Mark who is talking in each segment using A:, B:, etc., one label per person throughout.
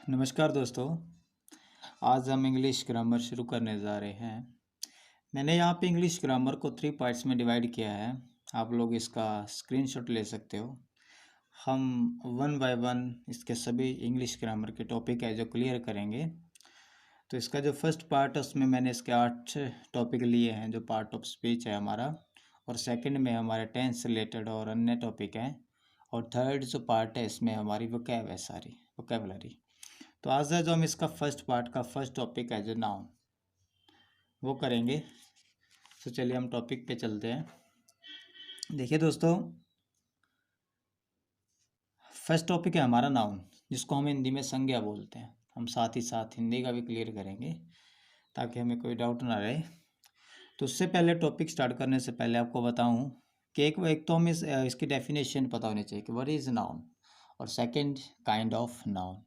A: नमस्कार दोस्तों। आज हम इंग्लिश ग्रामर शुरू करने जा रहे हैं। मैंने यहाँ पे इंग्लिश ग्रामर को 3 पार्ट्स में डिवाइड किया है। आप लोग इसका स्क्रीनशॉट ले सकते हो। हम वन बाय वन इसके सभी इंग्लिश ग्रामर के टॉपिक है जो क्लियर करेंगे। तो इसका जो फर्स्ट पार्ट है उसमें मैंने इसके 8 टॉपिक लिए हैं जो पार्ट ऑफ स्पीच है हमारा, और सेकंड में हमारे टेंस रिलेटेड और अन्य टॉपिक हैं, और थर्ड जो पार्ट है इसमें हमारी वोकैब है, सारी वोकैबलरी। तो आज है जो हम इसका फर्स्ट पार्ट का फर्स्ट टॉपिक है जो नाउन वो करेंगे। तो चलिए हम टॉपिक पे चलते हैं। देखिए दोस्तों, फर्स्ट टॉपिक है हमारा नाउन, जिसको हम हिंदी में संज्ञा बोलते हैं। हम साथ ही साथ हिंदी का भी क्लियर करेंगे ताकि हमें कोई डाउट ना रहे। तो उससे पहले टॉपिक स्टार्ट करने से पहले आपको बताऊं कि एक तो हम इसकी डेफिनेशन पता होनी चाहिए कि व्हाट इज़ नाउन, और सेकंड काइंड ऑफ नाउन,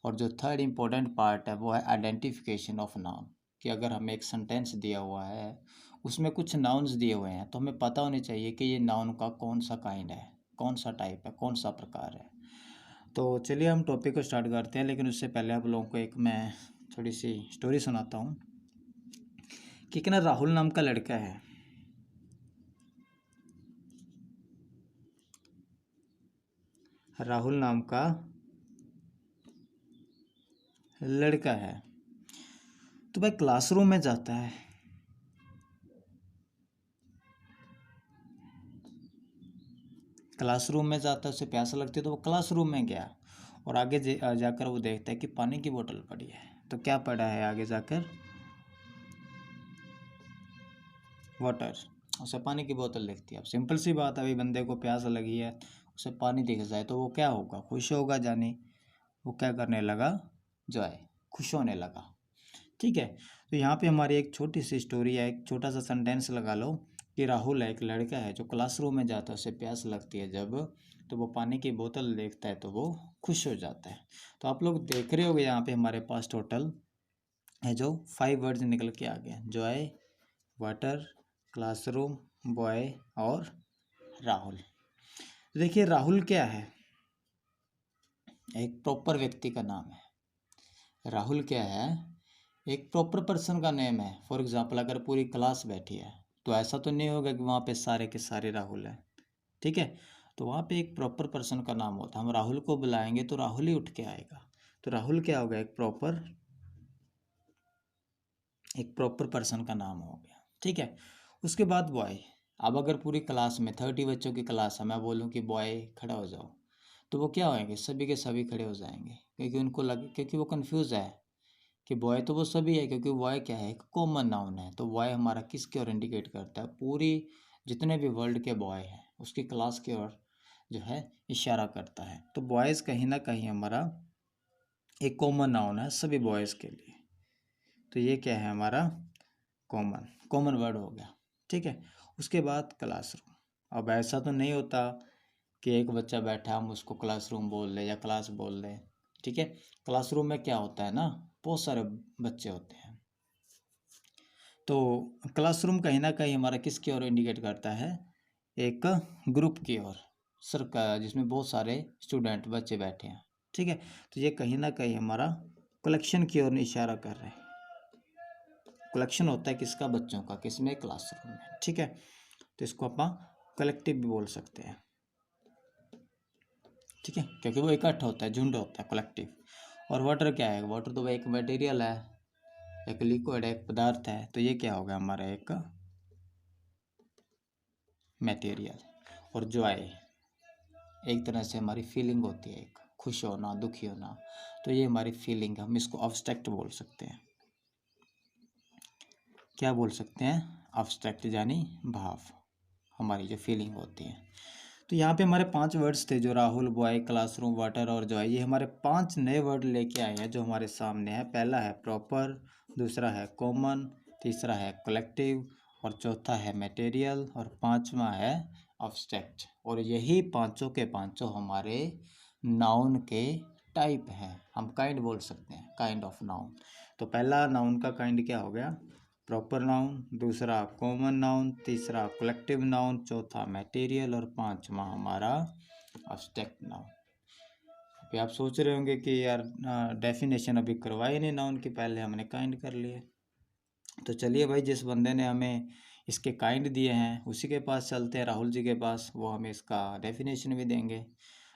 A: और जो थर्ड इम्पोर्टेंट पार्ट है वो है आइडेंटिफिकेशन ऑफ नाउन। कि अगर हमें एक सेंटेंस दिया हुआ है उसमें कुछ नाउन्स दिए हुए हैं तो हमें पता होनी चाहिए कि ये नाउन का कौन सा काइंड है, कौन सा टाइप है, कौन सा प्रकार है। तो चलिए हम टॉपिक को स्टार्ट करते हैं, लेकिन उससे पहले आप लोगों को एक मैं थोड़ी सी स्टोरी सुनाता हूँ कि एक ना राहुल नाम का लड़का है। राहुल नाम का लड़का है तो भाई क्लासरूम में जाता है। क्लासरूम में जाता है, उसे प्यास लगती है तो वो क्लासरूम में गया, और आगे जाकर वो देखता है कि पानी की बोतल पड़ी है। तो क्या पड़ा है आगे जाकर? वाटर। उसे पानी की बोतल दिखती है। अब सिंपल सी बात है, अभी बंदे को प्यास लगी है, उसे पानी दिख जाए तो वो क्या होगा? खुश होगा। जानी वो क्या करने लगा? जॉय, खुश होने लगा। ठीक है। तो यहाँ पे हमारी एक छोटी सी स्टोरी है, एक छोटा सा सेंटेंस लगा लो कि राहुल है एक लड़का है जो क्लासरूम में जाता है, उसे प्यास लगती है जब, तो वो पानी की बोतल देखता है तो वो खुश हो जाता है। तो आप लोग देख रहे होगे यहाँ पे हमारे पास टोटल है जो 5 वर्ड्स निकल के आ गए, जॉय, वाटर, क्लासरूम, बॉय और राहुल। तो देखिए राहुल क्या है? एक प्रॉपर व्यक्ति का नाम है। राहुल क्या है? एक प्रॉपर पर्सन का नेम है। फॉर एग्जाम्पल अगर पूरी क्लास बैठी है तो ऐसा तो नहीं होगा कि वहाँ पे सारे के सारे राहुल हैं। ठीक है। तो वहाँ पे एक प्रॉपर पर्सन का नाम होता है। हम राहुल को बुलाएंगे तो राहुल ही उठ के आएगा। तो राहुल क्या होगा? एक प्रॉपर पर्सन का नाम हो गया। ठीक है। उसके बाद बॉय। अब अगर पूरी क्लास में 30 बच्चों की क्लास है, मैं बोलूँ कि बॉय खड़ा हो जाओ, तो वो क्या होंगे? सभी के सभी खड़े हो जाएंगे, क्योंकि वो कंफ्यूज है कि बॉय तो वो सभी है, क्योंकि बॉय क्या है? एक कॉमन नाउन है। तो बॉय हमारा किसकी ओर इंडिकेट करता है? पूरी जितने भी वर्ल्ड के बॉय हैं उसकी क्लास की ओर जो है इशारा करता है। तो बॉयज़ कहीं ना कहीं हमारा एक कॉमन नाउन है सभी बॉयज़ के लिए। तो ये क्या है हमारा? कॉमन कॉमन वर्ड हो गया। ठीक है। उसके बाद क्लासरूम। अब ऐसा तो नहीं होता कि एक बच्चा बैठा हम उसको क्लासरूम बोल दें या क्लास बोल दें। ठीक है। क्लासरूम में क्या होता है ना, बहुत सारे बच्चे होते हैं। तो क्लासरूम कहीं ना कहीं हमारा किसकी ओर इंडिकेट करता है? एक ग्रुप की ओर, सरकार जिसमें बहुत सारे स्टूडेंट बच्चे बैठे हैं। ठीक है। तो ये कहीं ना कहीं हमारा कलेक्शन की ओर इशारा कर रहे हैं। कलेक्शन होता है किसका? बच्चों का। किसमें? क्लासरूम में। ठीक है। तो इसको अपन कलेक्टिव भी बोल सकते हैं। ठीक है, क्योंकि वो इकट्ठा होता है, झुंड होता है, कलेक्टिव। और वाटर क्या है? वाटर तो एक मटेरियल है, एक लिक्विड है, एक पदार्थ है। तो ये क्या होगा हमारा? एक मटेरियल। और जॉय एक तरह से हमारी फीलिंग होती है, एक खुश होना, दुखी होना। तो ये हमारी फीलिंग है, हम इसको अब्स्ट्रैक्ट बोल सकते हैं। क्या बोल सकते हैं? अब्स्ट्रैक्ट, यानी भाव, हमारी जो फीलिंग होती है। तो यहाँ पे हमारे 5 वर्ड्स थे जो राहुल, बॉय, क्लासरूम, वाटर और जॉय। ये हमारे 5 नए वर्ड लेके आए हैं जो हमारे सामने है। पहला है प्रॉपर, दूसरा है कॉमन, तीसरा है कलेक्टिव, और चौथा है मटेरियल, और पांचवा है अब्स्ट्रैक्ट। और यही पांचों के पांचों हमारे नाउन के टाइप हैं। हम काइंड बोल सकते हैं, काइंड ऑफ नाउन। तो पहला नाउन का काइंड क्या हो गया? प्रॉपर नाउन, दूसरा कॉमन नाउन, तीसरा कलेक्टिव नाउन, चौथा मटेरियल, और पांचवा हमारा अब्स्ट्रैक्ट नाउन। अभी आप सोच रहे होंगे कि यार डेफिनेशन अभी करवाई नहीं नाउन की, पहले हमने काइंड कर लिए। तो चलिए भाई, जिस बंदे ने हमें इसके काइंड दिए हैं उसी के पास चलते हैं, राहुल जी के पास, वो हमें इसका डेफिनेशन भी देंगे।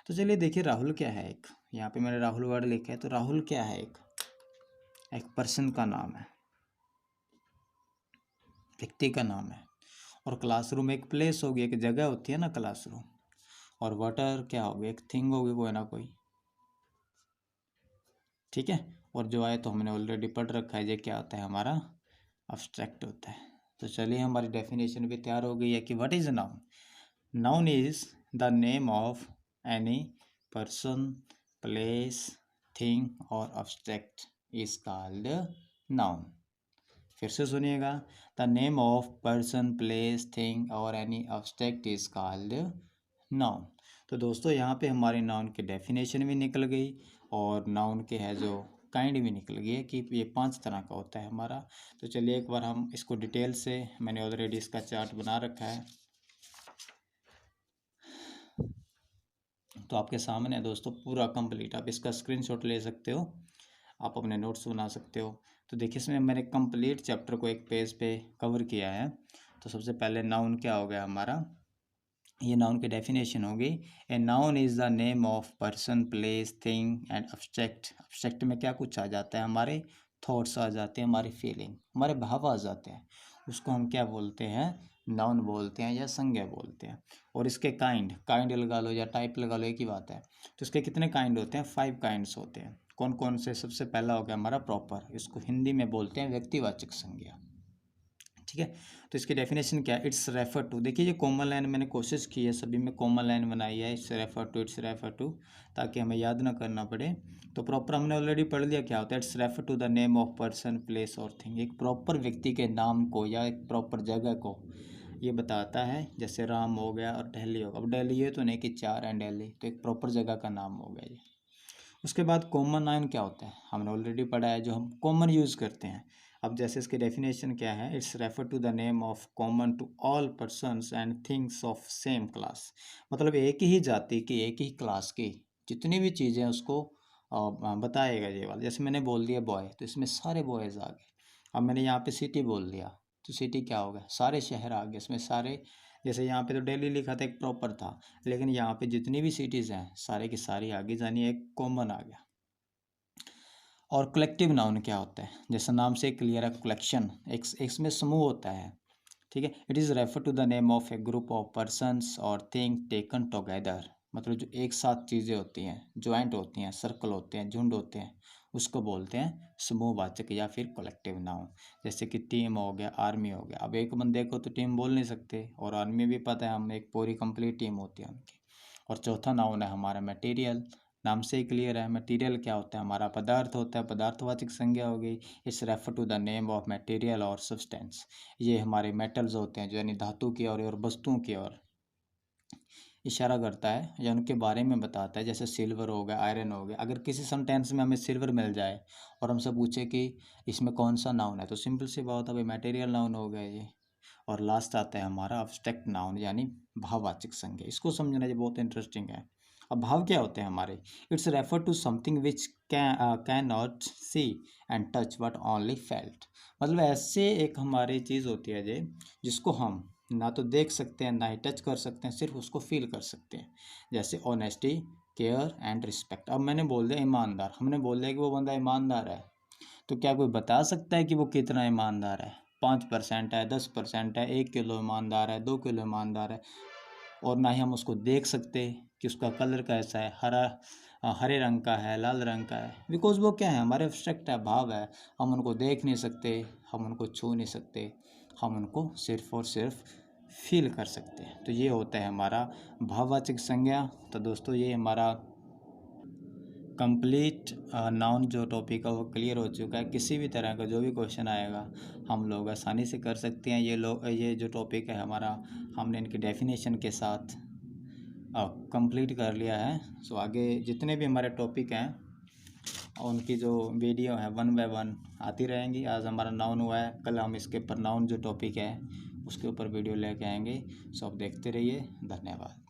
A: तो चलिए देखिए राहुल क्या है। एक यहाँ पे मैंने राहुल वर्ड लिखा है, तो राहुल क्या है? एक पर्सन का नाम है, व्यक्ति का नाम है। और क्लासरूम एक प्लेस होगी, एक जगह होती है ना क्लासरूम। और वाटर क्या होगी? एक थिंग होगी कोई ना कोई, ठीक है। और जो आए तो हमने ऑलरेडी पढ़ रखा है, ये क्या होता है हमारा? अब्स्ट्रैक्ट होता है। तो चलिए हमारी डेफिनेशन भी तैयार हो गई है कि what is noun. Noun is the name of any person, place, thing और अब्स्ट्रैक्ट इज कॉल्ड नाउन। फिर से सुनिएगा, the name of person, place, thing और any abstract is called noun. तो दोस्तों यहाँ पे हमारी नाउन की डेफिनेशन भी निकल गई और नाउन के है जो काइंड भी निकल गई है कि ये 5 तरह का होता है हमारा। तो चलिए एक बार हम इसको डिटेल से, मैंने ऑलरेडी इसका चार्ट बना रखा है, तो आपके सामने है दोस्तों पूरा कंप्लीट। आप इसका स्क्रीनशॉट ले सकते हो, आप अपने नोट्स बना सकते हो। तो देखिए इसमें मैंने कंप्लीट चैप्टर को एक पेज पे कवर किया है। तो सबसे पहले नाउन क्या हो गया हमारा, ये नाउन की डेफिनेशन होगी, a noun is the name of person, place, thing and abstract. Abstract में क्या कुछ आ जाता है? हमारे थॉट्स आ जाते हैं, हमारी फीलिंग, हमारे भाव आ जाते हैं, उसको हम क्या बोलते हैं? नाउन बोलते हैं या संज्ञा बोलते हैं। और इसके काइंड लगा लो या टाइप लगा लो, एक ही बात है। तो इसके कितने काइंड होते हैं? 5 काइंड्स होते हैं। कौन कौन से? सबसे पहला हो गया हमारा प्रॉपर, इसको हिंदी में बोलते हैं व्यक्तिवाचक संज्ञा, ठीक है। तो इसकी डेफिनेशन क्या है? इट्स रेफर टू, देखिए ये कॉमन लाइन मैंने कोशिश की है, सभी में कॉमन लाइन बनाई है, इट्स रेफर टू, ताकि हमें याद ना करना पड़े। तो प्रॉपर हमने ऑलरेडी पढ़ लिया क्या होता है। It's refer to the name of person, place और थिंग, एक प्रॉपर व्यक्ति के नाम को या एक प्रॉपर जगह को ये बताता है। जैसे राम हो गया और दिल्ली होगा, अब दिल्ली ये तो नहीं कि 4 एंड दिल्ली, तो एक प्रॉपर जगह का नाम हो गया ये। उसके बाद कॉमन नाउन क्या होता है, हमने ऑलरेडी पढ़ा है, जो हम कॉमन यूज़ करते हैं। अब जैसे इसकी डेफिनेशन क्या है, it's refer to the name of common to all persons and things of same class, मतलब एक ही जाति की, एक ही क्लास की जितनी भी चीज़ें उसको बताएगा ये वाला। जैसे मैंने बोल दिया बॉय, तो इसमें सारे बॉयज़ आ गए। अब मैंने यहाँ पे सिटी बोल दिया, तो सिटी क्या हो गया? सारे शहर आ गए इसमें, सारे। जैसे यहाँ पे तो दिल्ली लिखा था, एक प्रॉपर था, लेकिन यहाँ पे जितनी भी सिटीज़ हैं सारे की सारी आगे जानी, एक कॉमन आ गया। और कलेक्टिव नाउन क्या होता है? जैसे नाम से क्लियर है, कलेक्शन, एक इसमें समूह होता है, ठीक है। It is refer to the name of a group of persons और थिंग टेकन टुगेदर, मतलब जो एक साथ चीज़ें होती हैं, ज्वाइंट होती हैं, सर्कल होते हैं, झुंड होते हैं, उसको बोलते हैं समूहवाचक या फिर कलेक्टिव नाउन। जैसे कि टीम हो गया, आर्मी हो गया। अब एक बंदे को तो टीम बोल नहीं सकते, और आर्मी भी पता है हम, एक पूरी कंप्लीट टीम होती है उनकी। और चौथा नाउन है हमारा मटेरियल, नाम से ही क्लियर है, मटेरियल क्या होता है? हमारा पदार्थ होता है, पदार्थवाचक संज्ञा हो गई। It's refer to the name of material और सब्सटेंस, ये हमारे मेटल्स होते हैं, जो यानी धातु की और वस्तुओं की ओर इशारा करता है या उनके बारे में बताता है। जैसे सिल्वर हो गया, आयरन हो गया। अगर किसी सेंटेंस में हमें सिल्वर मिल जाए और हमसे पूछे कि इसमें कौन सा नाउन है, तो सिंपल सी बात है भाई, मटेरियल नाउन हो गया ये। और लास्ट आता है हमारा अब्स्ट्रैक्ट नाउन, यानी भाववाचक संज्ञा। इसको समझना ये बहुत इंटरेस्टिंग है। अब भाव क्या होते हैं हमारे? It's refer to something which can not see and touch but only felt, मतलब ऐसे एक हमारी चीज़ होती है जे, जिसको हम ना तो देख सकते हैं ना ही टच कर सकते हैं, सिर्फ उसको फील कर सकते हैं। जैसे ऑनेस्टी, केयर एंड रिस्पेक्ट। अब मैंने बोल दिया ईमानदार, हमने बोल दिया कि वो बंदा ईमानदार है, तो क्या कोई बता सकता है कि वो कितना ईमानदार है? 5% है, 10% है, 1 किलो ईमानदार है, 2 किलो ईमानदार है? और ना ही हम उसको देख सकते कि उसका कलर कैसा है, हरे रंग का है, लाल रंग का है, बिकॉज वो क्या है? हमारे एब्स्ट्रैक्ट है, भाव है। हम उनको देख नहीं सकते, हम उनको छू नहीं सकते, हम उनको सिर्फ और सिर्फ फील कर सकते हैं। तो ये होता है हमारा भाववाचक संज्ञा। तो दोस्तों ये हमारा कंप्लीट नाउन जो टॉपिक है वो क्लियर हो चुका है। किसी भी तरह का जो भी क्वेश्चन आएगा हम लोग आसानी से कर सकते हैं। ये जो टॉपिक है हमारा, हमने इनकी डेफिनेशन के साथ कंप्लीट कर लिया है। सो आगे जितने भी हमारे टॉपिक हैं उनकी जो वीडियो है 1 बाय 1 आती रहेंगी। आज हमारा नाउन हुआ है, कल हम इसके ऊपर नाउन जो टॉपिक है उसके ऊपर वीडियो लेके आएंगे। सो आप देखते रहिए। धन्यवाद।